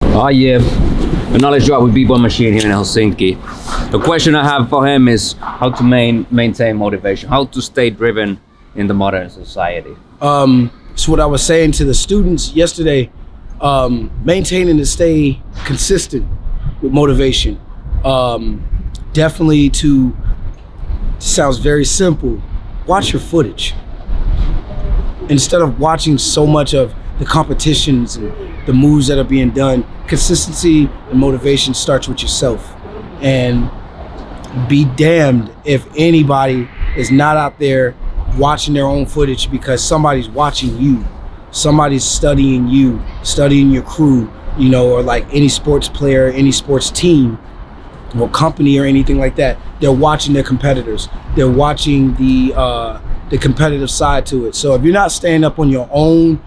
Hi, a knowledge drop with B-Boy Machine here in Helsinki. The question I have for him is how to maintain motivation, how to stay driven in the modern society. So what I was saying to the students yesterday, maintaining to stay consistent with motivation. Definitely sounds very simple, watch your footage. Instead of watching so much of the competitions and the moves that are being done, consistency and motivation starts with yourself. And be damned if anybody is not out there watching their own footage, because somebody's watching you. Somebody's studying you, studying your crew, you know, or like any sports player, any sports team or company or anything like that. They're watching their competitors. They're watching the competitive side to it. So if you're not staying up on your own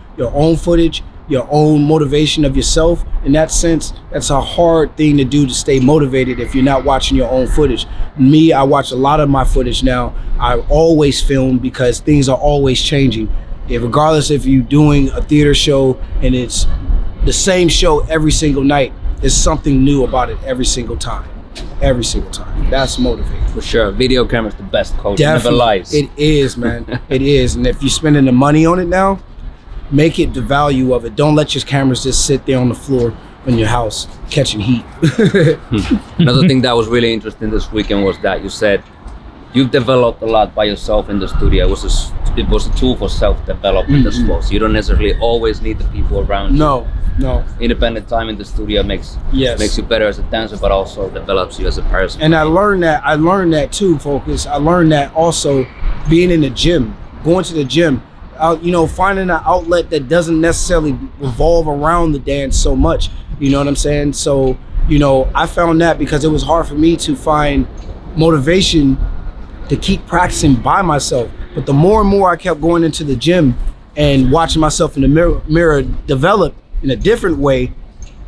footage, your own motivation of yourself, in that sense, that's a hard thing to do, to stay motivated if you're not watching your own footage. Me, I watch a lot of my footage now. I always film because things are always changing. Regardless if you're doing a theater show and it's the same show every single night, there's something new about it every single time. Every single time. That's motivating. For sure. Video camera's the best coach. It never lies. It is, man. It is. And if you're spending the money on it now, make it the value of it. Don't let your cameras just sit there on the floor in your house catching heat. Another thing that was really interesting this weekend was that you said you've developed a lot by yourself in the studio. It was a tool for self-development as well. So you don't necessarily always need the people around you. No. Independent time in the studio makes you better as a dancer, but also develops you as a person. And I learned that too, Focus. I learned that also being in the gym, going to the gym, finding an outlet that doesn't necessarily revolve around the dance so much. You know what I'm saying? So, I found that because it was hard for me to find motivation to keep practicing by myself. But the more and more I kept going into the gym and watching myself in the mirror develop in a different way,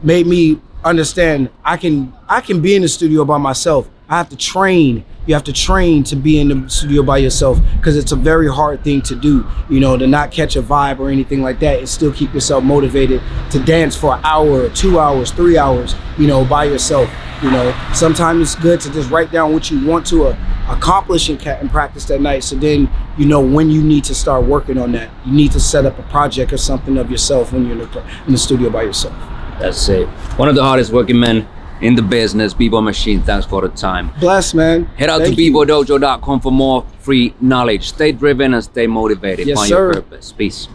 made me understand I can be in the studio by myself. I have to train. You have to train to be in the studio by yourself, because it's a very hard thing to do, to not catch a vibe or anything like that and still keep yourself motivated to dance for an hour, 2 hours, 3 hours, by yourself. Sometimes it's good to just write down what you want to accomplish and practice that night. So then, when you need to start working on that, you need to set up a project or something of yourself when you're in the studio by yourself. That's it. One of the hardest working men in the business, B-Boy Machine. Thanks for the time. Bless, man. Head out to bboydojo.com for more free knowledge. Stay driven and stay motivated. Yes, Find sir. your purpose. Peace.